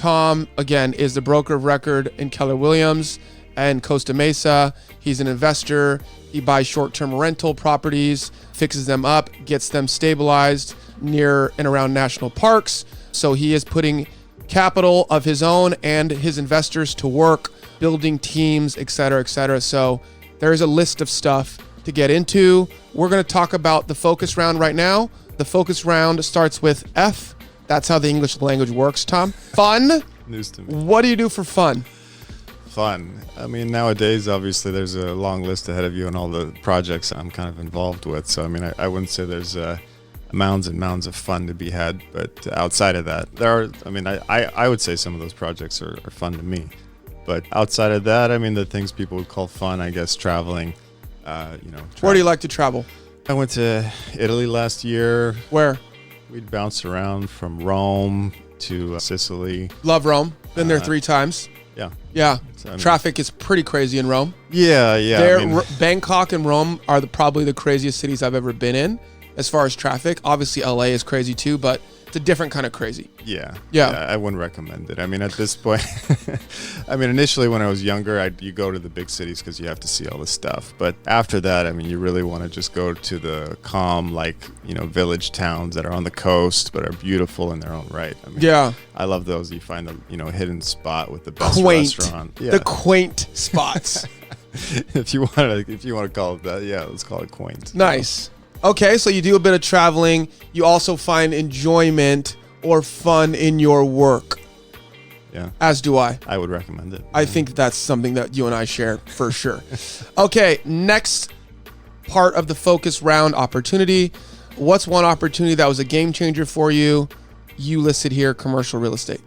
Tom, again, is the broker of record in Keller Williams and Costa Mesa. He's an investor. He buys short-term rental properties, fixes them up, gets them stabilized near and around national parks. So he is putting capital of his own and his investors to work, building teams, et cetera, et cetera. So there is a list of stuff to get into. We're going to talk about the focus round right now. The focus round starts with F. That's how the English language works, Tom. Fun. News to me. What do you do for fun? Fun. I mean, nowadays, obviously, there's a long list ahead of you on all the projects I'm kind of involved with. So, I mean, I wouldn't say there's mounds and mounds of fun to be had. But outside of that, there are, I mean, I would say some of those projects are fun to me. But outside of that, I mean, the things people would call fun, I guess, traveling, Where do you like to travel? I went to Italy last year. Where? We'd bounce around from Rome to Sicily. Love Rome. Been there 3 times. Yeah. Yeah. So, I mean, Traffic is pretty crazy in Rome. Yeah. Bangkok and Rome are probably the craziest cities I've ever been in as far as traffic. Obviously, LA is crazy too, but it's a different kind of crazy. Yeah. Yeah. I wouldn't recommend it. I mean, at this point, I mean, initially when I was younger, you go to the big cities because you have to see all this stuff. But after that, I mean, you really want to just go to the calm, village towns that are on the coast but are beautiful in their own right. I mean, Yeah. I love those. You find the hidden spot with the best Quaint. restaurant. Yeah. The quaint spots. if you want to call it that, yeah, let's call it quaint. Nice. Okay, so you do a bit of traveling. You also find enjoyment or fun in your work. Yeah. As do I. I would recommend it. I think that's something that you and I share for sure. Okay, next part of the focus round, opportunity. What's one opportunity that was a game changer for you? You listed here commercial real estate.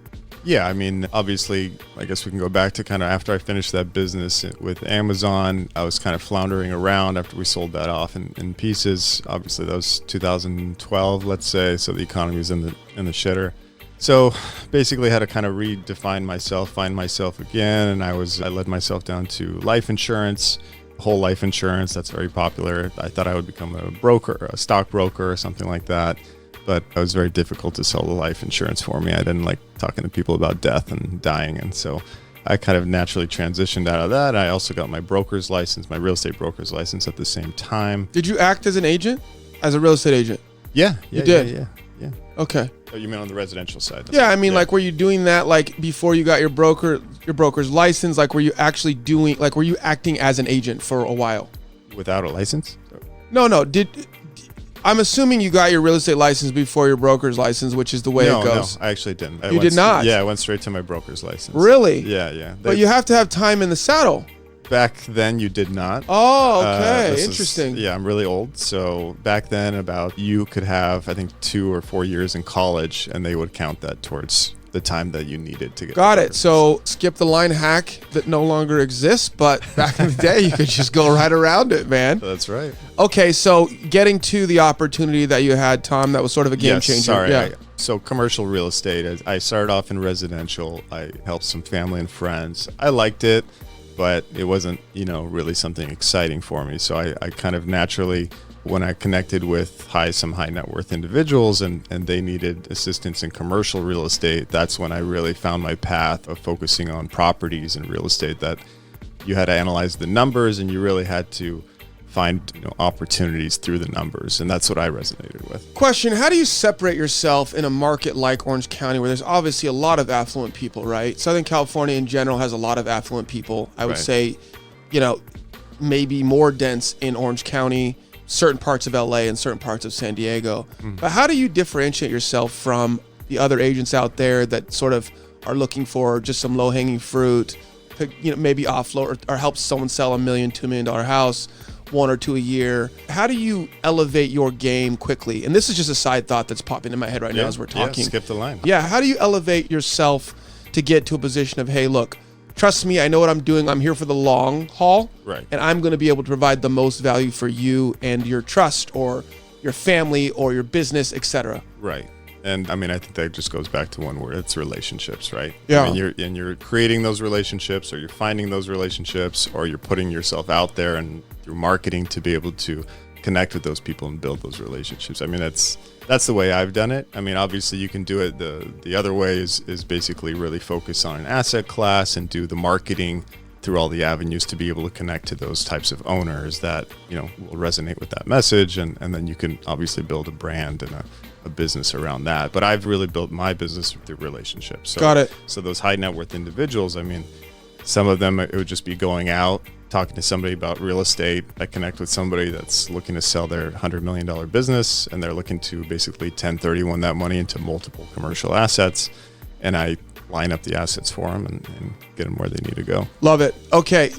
Yeah, I mean, obviously, I guess we can go back to kind of after I finished that business with Amazon. I was kind of floundering around after we sold that off in pieces. Obviously, that was 2012, let's say, so the economy was in the shitter. So basically, I had to kind of redefine myself, find myself again, and I led myself down to life insurance, whole life insurance. That's very popular. I thought I would become a broker, a stockbroker, or something like that. But it was very difficult to sell the life insurance for me. I didn't like talking to people about death and dying. And so I kind of naturally transitioned out of that. I also got my broker's license, my real estate broker's license at the same time. Did you act as an agent? As a real estate agent? Yeah. You did? Yeah. Okay. Oh, you mean on the residential side? Yeah, I mean, were you doing that before you got your broker's license? Were you actually were you acting as an agent for a while? Without a license? No. I'm assuming you got your real estate license before your broker's license, which is the way it goes. No, I actually didn't. You did not? Yeah, I went straight to my broker's license. Really? Yeah. But you have to have time in the saddle. Back then, you did not. Oh, okay. Interesting. I'm really old. So back then, you could have, I think, 2 or 4 years in college, and they would count that towards the time that you needed to get. Got it. So skip the line hack that no longer exists, but back in the day, you could just go right around it, man. That's right. Okay, so getting to the opportunity that you had, Tom, that was sort of a game changer. Sorry. Yeah. So commercial real estate, I started off in residential. I helped some family and friends. I liked it, but it wasn't, really something exciting for me. So I kind of naturally, when I connected with some high net worth individuals and they needed assistance in commercial real estate, that's when I really found my path of focusing on properties and real estate, that you had to analyze the numbers and you really had to find opportunities through the numbers. And that's what I resonated with. Question, how do you separate yourself in a market like Orange County where there's obviously a lot of affluent people, right? Southern California in general has a lot of affluent people. I would say, maybe more dense in Orange County, certain parts of LA and certain parts of San Diego. But how do you differentiate yourself from the other agents out there that sort of are looking for just some low-hanging fruit, to, maybe offload or help someone sell $1 million, $2 million house, 1 or 2 a year? How do you elevate your game quickly? And this is just a side thought that's popping in my head right now as we're talking. Yeah, skip the line. Yeah, how do you elevate yourself to get to a position of, hey, look, trust me, I know what I'm doing. I'm here for the long haul. Right. And I'm going to be able to provide the most value for you and your trust or your family or your business, etc. Right. And I mean, I think that just goes back to one word. It's relationships, right? Yeah. I mean, you're creating those relationships, or you're finding those relationships, or you're putting yourself out there and through marketing to be able to connect with those people and build those relationships. I mean, that's the way I've done it. I mean, obviously you can do it the other way is basically really focus on an asset class and do the marketing through all the avenues to be able to connect to those types of owners that, you know, will resonate with that message. And then you can obviously build a brand and a business around that. But I've really built my business through relationships. So, got it. So those high net worth individuals, I mean, some of them, it would just be going out, talking to somebody about real estate. I connect with somebody that's looking to sell their $100 million business, and they're looking to basically 1031 that money into multiple commercial assets. And I line up the assets for them and get them where they need to go. Love it. Okay.